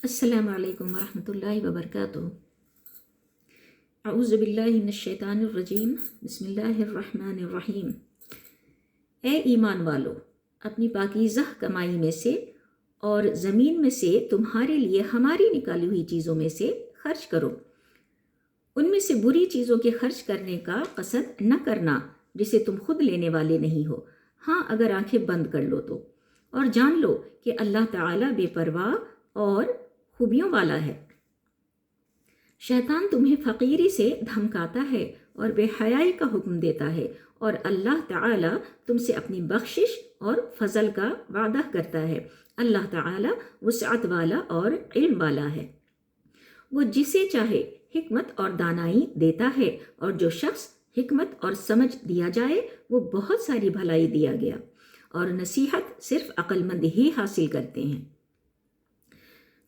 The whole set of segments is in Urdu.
السلام علیکم ورحمۃ اللہ وبرکاتہ۔ اعوذ باللہ من الشیطان الرجیم، بسم اللہ الرحمن الرحیم۔ اے ایمان والو، اپنی پاکیزہ کمائی میں سے اور زمین میں سے تمہارے لیے ہماری نکالی ہوئی چیزوں میں سے خرچ کرو۔ ان میں سے بری چیزوں کے خرچ کرنے کا قصد نہ کرنا جسے تم خود لینے والے نہیں ہو، ہاں اگر آنکھیں بند کر لو تو، اور جان لو کہ اللہ تعالیٰ بے پرواہ اور خوبیوں والا ہے۔ شیطان تمہیں فقیری سے دھمکاتا ہے اور بے حیائی کا حکم دیتا ہے، اور اللہ تعالیٰ تم سے اپنی بخشش اور فضل کا وعدہ کرتا ہے۔ اللہ تعالیٰ وسعت والا اور علم والا ہے۔ وہ جسے چاہے حکمت اور دانائی دیتا ہے، اور جو شخص حکمت اور سمجھ دیا جائے وہ بہت ساری بھلائی دیا گیا، اور نصیحت صرف عقل مند ہی حاصل کرتے ہیں۔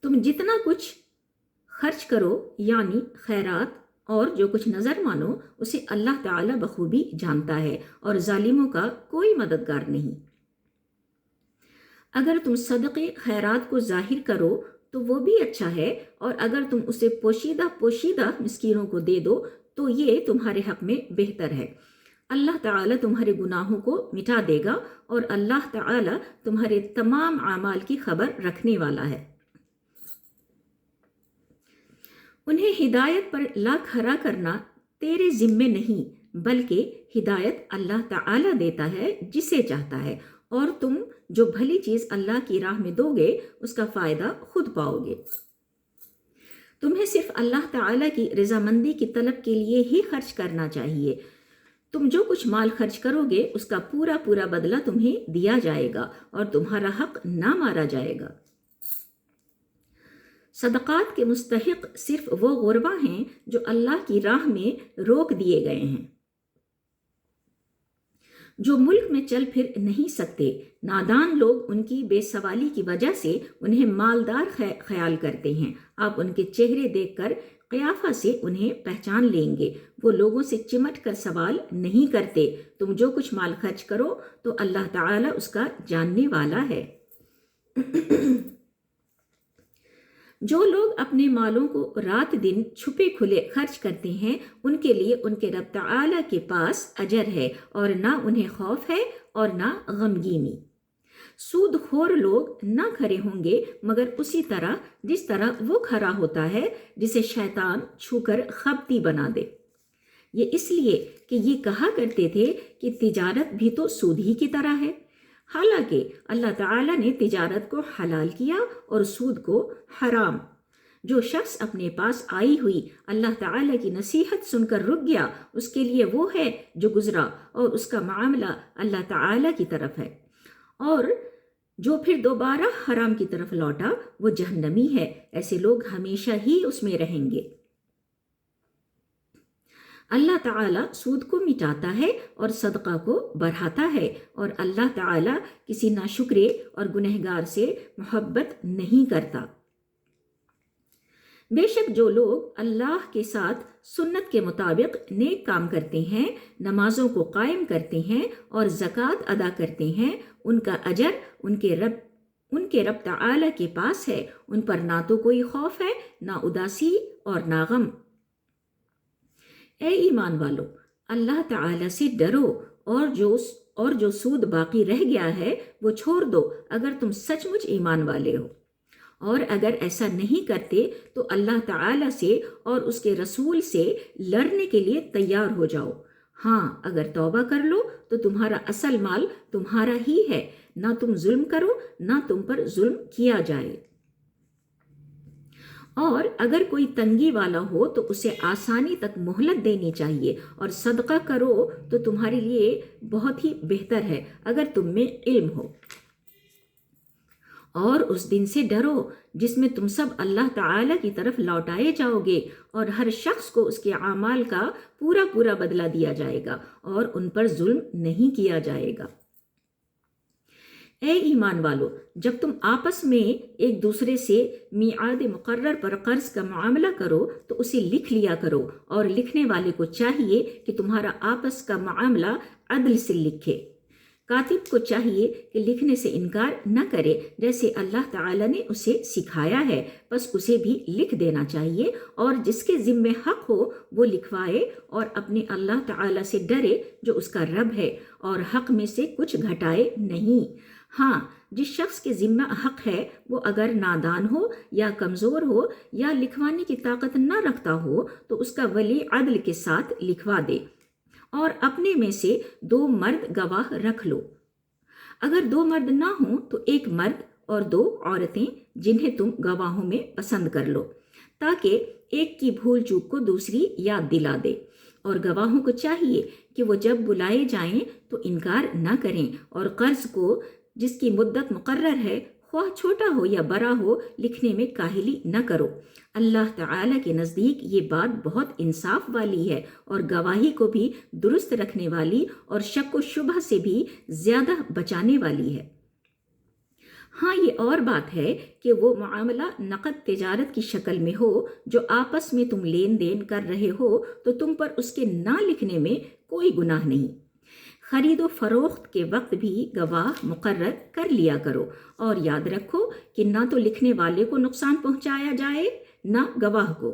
تم جتنا کچھ خرچ کرو یعنی خیرات اور جو کچھ نظر مانو، اسے اللہ تعالیٰ بخوبی جانتا ہے، اور ظالموں کا کوئی مددگار نہیں۔ اگر تم صدقے خیرات کو ظاہر کرو تو وہ بھی اچھا ہے، اور اگر تم اسے پوشیدہ مسکینوں کو دے دو تو یہ تمہارے حق میں بہتر ہے۔ اللہ تعالیٰ تمہارے گناہوں کو مٹا دے گا، اور اللہ تعالیٰ تمہارے تمام اعمال کی خبر رکھنے والا ہے۔ انہیں ہدایت پر لا کھڑا کرنا تیرے ذمے نہیں، بلکہ ہدایت اللہ تعالیٰ دیتا ہے جسے چاہتا ہے، اور تم جو بھلی چیز اللہ کی راہ میں دو گے اس کا فائدہ خود پاؤ گے۔ تمہیں صرف اللہ تعالیٰ کی رضامندی کی طلب کے لیے ہی خرچ کرنا چاہیے۔ تم جو کچھ مال خرچ کرو گے اس کا پورا بدلہ تمہیں دیا جائے گا، اور تمہارا حق نہ مارا جائے گا۔ صدقات کے مستحق صرف وہ غربا ہیں جو اللہ کی راہ میں روک دیے گئے ہیں، جو ملک میں چل پھر نہیں سکتے۔ نادان لوگ ان کی بے سوالی کی وجہ سے انہیں مالدار خیال کرتے ہیں۔ آپ ان کے چہرے دیکھ کر قیافہ سے انہیں پہچان لیں گے۔ وہ لوگوں سے چمٹ کر سوال نہیں کرتے۔ تم جو کچھ مال خرچ کرو تو اللہ تعالیٰ اس کا جاننے والا ہے۔ جو لوگ اپنے مالوں کو رات دن چھپے کھلے خرچ کرتے ہیں ان کے لیے ان کے رب تعالیٰ کے پاس اجر ہے، اور نہ انہیں خوف ہے اور نہ غمگینی۔ سود خور لوگ نہ کھڑے ہوں گے مگر اسی طرح جس طرح وہ کھڑا ہوتا ہے جسے شیطان چھو کر خبتی بنا دے۔ یہ اس لیے کہ یہ کہا کرتے تھے کہ تجارت بھی تو سود ہی کی طرح ہے، حالانکہ اللہ تعالیٰ نے تجارت کو حلال کیا اور سود کو حرام۔ جو شخص اپنے پاس آئی ہوئی اللہ تعالیٰ کی نصیحت سن کر رک گیا اس کے لیے وہ ہے جو گزرا، اور اس کا معاملہ اللہ تعالیٰ کی طرف ہے، اور جو پھر دوبارہ حرام کی طرف لوٹا وہ جہنمی ہے۔ ایسے لوگ ہمیشہ ہی اس میں رہیں گے۔ اللہ تعالیٰ سود کو مٹاتا ہے اور صدقہ کو بڑھاتا ہے، اور اللہ تعالیٰ کسی ناشکرے اور گنہگار سے محبت نہیں کرتا۔ بے شک جو لوگ اللہ کے ساتھ سنت کے مطابق نیک کام کرتے ہیں، نمازوں کو قائم کرتے ہیں اور زکوٰۃ ادا کرتے ہیں، ان کا اجر ان کے رب تعالیٰ کے پاس ہے۔ ان پر نہ تو کوئی خوف ہے، نہ اداسی اور نہ غم۔ اے ایمان والو، اللہ تعالیٰ سے ڈرو، اور جو سود باقی رہ گیا ہے وہ چھوڑ دو اگر تم سچ مچ ایمان والے ہو، اور اگر ایسا نہیں کرتے تو اللہ تعالیٰ سے اور اس کے رسول سے لڑنے کے لیے تیار ہو جاؤ۔ ہاں اگر توبہ کر لو تو تمہارا اصل مال تمہارا ہی ہے، نہ تم ظلم کرو نہ تم پر ظلم کیا جائے۔ اور اگر کوئی تنگی والا ہو تو اسے آسانی تک مہلت دینی چاہیے، اور صدقہ کرو تو تمہارے لیے بہت ہی بہتر ہے اگر تم میں علم ہو۔ اور اس دن سے ڈرو جس میں تم سب اللہ تعالیٰ کی طرف لوٹائے جاؤ گے، اور ہر شخص کو اس کے اعمال کا پورا بدلہ دیا جائے گا، اور ان پر ظلم نہیں کیا جائے گا۔ اے ایمان والو، جب تم آپس میں ایک دوسرے سے میعاد مقرر پر قرض کا معاملہ کرو تو اسے لکھ لیا کرو، اور لکھنے والے کو چاہیے کہ تمہارا آپس کا معاملہ عدل سے لکھے۔ کاتب کو چاہیے کہ لکھنے سے انکار نہ کرے جیسے اللہ تعالیٰ نے اسے سکھایا ہے، بس اسے بھی لکھ دینا چاہیے، اور جس کے ذمے حق ہو وہ لکھوائے اور اپنے اللہ تعالیٰ سے ڈرے جو اس کا رب ہے، اور حق میں سے کچھ گھٹائے نہیں۔ ہاں، جس شخص کے ذمہ حق ہے وہ اگر نادان ہو یا کمزور ہو یا لکھوانے کی طاقت نہ رکھتا ہو تو اس کا ولی عدل کے ساتھ لکھوا دے، اور اپنے میں سے 2 مرد گواہ رکھ لو۔ اگر 2 مرد نہ ہوں تو 1 مرد اور 2 عورتیں جنہیں تم گواہوں میں پسند کر لو، تاکہ ایک کی بھول چوک کو دوسری یاد دلا دے۔ اور گواہوں کو چاہیے کہ وہ جب بلائے جائیں تو انکار نہ کریں، اور قرض کو جس کی مدت مقرر ہے خواہ چھوٹا ہو یا بڑا ہو لکھنے میں کاہلی نہ کرو۔ اللہ تعالیٰ کے نزدیک یہ بات بہت انصاف والی ہے اور گواہی کو بھی درست رکھنے والی اور شک و شبہ سے بھی زیادہ بچانے والی ہے۔ ہاں، یہ اور بات ہے کہ وہ معاملہ نقد تجارت کی شکل میں ہو جو آپس میں تم لین دین کر رہے ہو تو تم پر اس کے نہ لکھنے میں کوئی گناہ نہیں۔ خرید و فروخت کے وقت بھی گواہ مقرر کر لیا کرو، اور یاد رکھو کہ نہ تو لکھنے والے کو نقصان پہنچایا جائے نہ گواہ کو،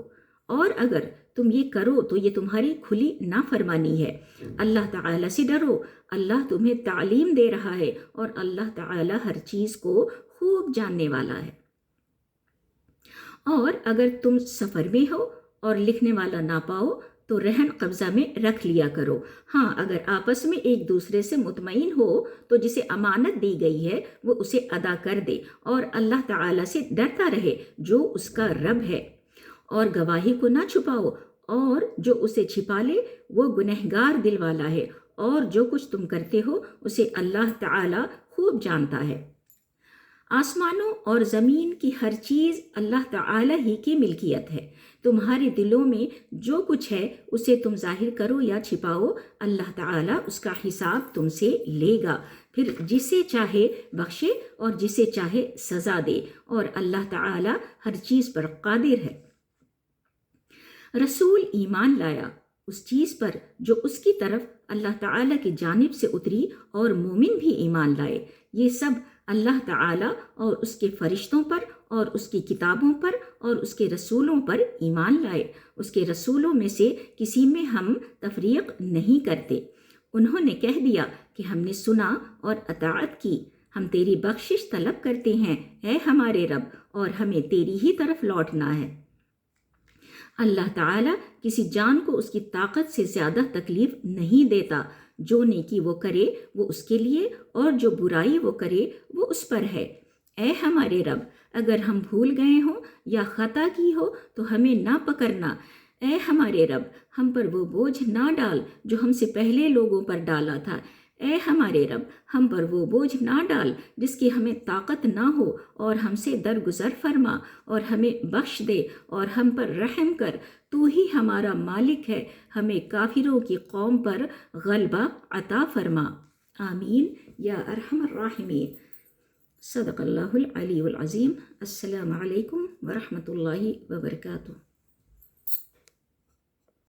اور اگر تم یہ کرو تو یہ تمہاری کھلی نافرمانی ہے۔ اللہ تعالیٰ سے ڈرو، اللہ تمہیں تعلیم دے رہا ہے اور اللہ تعالیٰ ہر چیز کو خوب جاننے والا ہے۔ اور اگر تم سفر میں ہو اور لکھنے والا نہ پاؤ تو رہن قبضہ میں رکھ لیا کرو۔ ہاں، اگر آپس میں ایک دوسرے سے مطمئن ہو تو جسے امانت دی گئی ہے وہ اسے ادا کر دے، اور اللہ تعالیٰ سے ڈرتا رہے جو اس کا رب ہے۔ اور گواہی کو نہ چھپاؤ، اور جو اسے چھپا لے وہ گنہگار دل والا ہے، اور جو کچھ تم کرتے ہو اسے اللہ تعالیٰ خوب جانتا ہے۔ آسمانوں اور زمین کی ہر چیز اللہ تعالیٰ ہی کی ملکیت ہے۔ تمہارے دلوں میں جو کچھ ہے اسے تم ظاہر کرو یا چھپاؤ، اللہ تعالیٰ اس کا حساب تم سے لے گا، پھر جسے چاہے بخشے اور جسے چاہے سزا دے، اور اللہ تعالیٰ ہر چیز پر قادر ہے۔ رسول ایمان لایا اس چیز پر جو اس کی طرف اللہ تعالیٰ کی جانب سے اتری، اور مومن بھی ایمان لائے۔ یہ سب اللہ تعالیٰ اور اس کے فرشتوں پر اور اس کی کتابوں پر اور اس کے رسولوں پر ایمان لائے۔ اس کے رسولوں میں سے کسی میں ہم تفریق نہیں کرتے۔ انہوں نے کہہ دیا کہ ہم نے سنا اور اطاعت کی، ہم تیری بخشش طلب کرتے ہیں اے ہمارے رب، اور ہمیں تیری ہی طرف لوٹنا ہے۔ اللہ تعالیٰ کسی جان کو اس کی طاقت سے زیادہ تکلیف نہیں دیتا۔ جو نیکی وہ کرے وہ اس کے لیے، اور جو برائی وہ کرے وہ اس پر ہے۔ اے ہمارے رب، اگر ہم بھول گئے ہوں یا خطا کی ہو تو ہمیں نہ پکڑنا۔ اے ہمارے رب، ہم پر وہ بوجھ نہ ڈال جو ہم سے پہلے لوگوں پر ڈالا تھا۔ اے ہمارے رب، ہم پر وہ بوجھ نہ ڈال جس کی ہمیں طاقت نہ ہو، اور ہم سے درگزر فرما اور ہمیں بخش دے اور ہم پر رحم کر۔ تو ہی ہمارا مالک ہے، ہمیں کافروں کی قوم پر غلبہ عطا فرما۔ آمین یا ارحم الراحمین۔ صدق اللہ العلی العظیم۔ السلام علیکم ورحمۃ اللہ وبرکاتہ۔